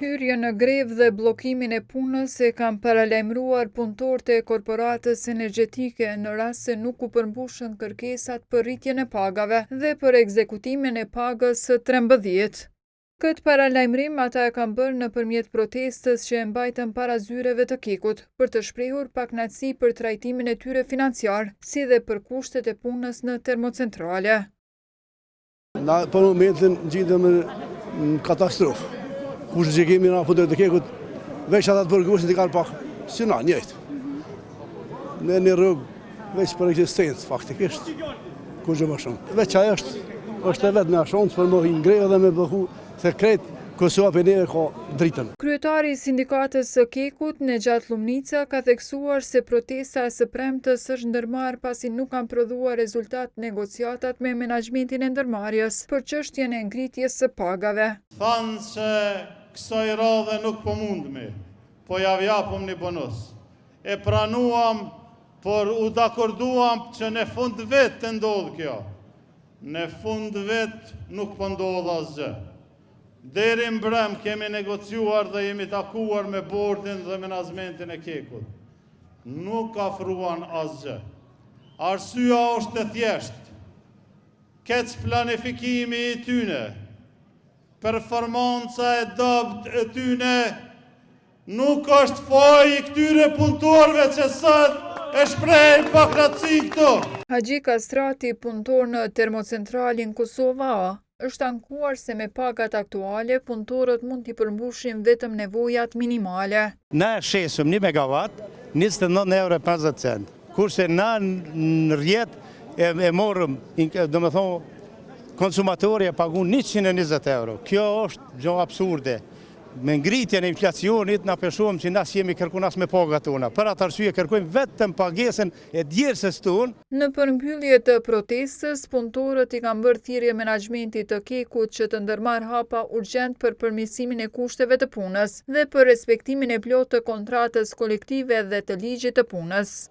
Hyrje në grevë dhe blokimin e punës e kanë paralajmëruar punëtorët e korporatës energjetike në rast se nuk u përmbushën kërkesat për rritjen e pagave dhe për ekzekutimin e pagës së 13. Këtë paralajmërim ata e kanë bërë nëpërmjet protestës që e mbajtën para zyreve të Kekut, për të shprehur pakënaqësi për trajtimin e tyre financiar, si dhe për kushtet e punës në termocentrale. Na për momentin gjendem në katastrofë. Kushtet që kemi na punëtorët e Kekut, veç ata të burgosit i kanë pak si na njëjtë. Ne një rrugë veç për ekzistencë faktikisht. Kush më shumë. Veç ajo është vetëm na shans për më hin grevë dhe me bëhu se krejt Kosova për neve ka dritën. Kryetari i sindikatës së Kekut, Nexhat Lumnica, ka theksuar se protesta e së premtës është ndërmarrë pasi nuk kanë prodhuar rezultat negociatat me menaxhmentin e ndërmarrjes për çështjen e ngritjes së pagave. Thanë se kësaj radhe nuk po mundemi, po javjapëm një bonus. E pranuam, por u dakorduam që në fund vetë të ndodhë kjo. Në fund vetë nuk po ndodhë asgjë. Deri mbrëm kemi negociuar dhe jemi takuar me bordin dhe menaxhmentin e Kekut. Nuk afruan asgjë. Arsyeja është e thjeshtë. Keq planifikimi i tyne, performanca e dobët e tyne, nuk është faj i këtyre punëtorëve që sot e shprejnë pakënaqësi këtu. Haxhi Kastrati, punëtor në termocentralin Kosova A, është ankuar se me pagat aktuale, punëtorët mund t'i përmbushin vetëm nevojat minimale. Na shesëm 1 megawatt, 29,50 €. Kurse na në rjetë e morëm, do me thonë, konsumatori e pagun 120 €. Kjo është gjë absurde. Me ngritjen e inflacionit na peshohem që na jemi kërkuar as me pagat tona. Për atë arsye kërkojmë vetëm pagesën e djersës tonë. Në përmbyllje të protestës, punëtorët i kanë bërë thirrje menaxhmentit të Kekut që të ndërmarrë hapa urgjent për përmirësimin e kushteve të punës dhe për respektimin e plotë të kontratës kolektive dhe të ligjit të punës.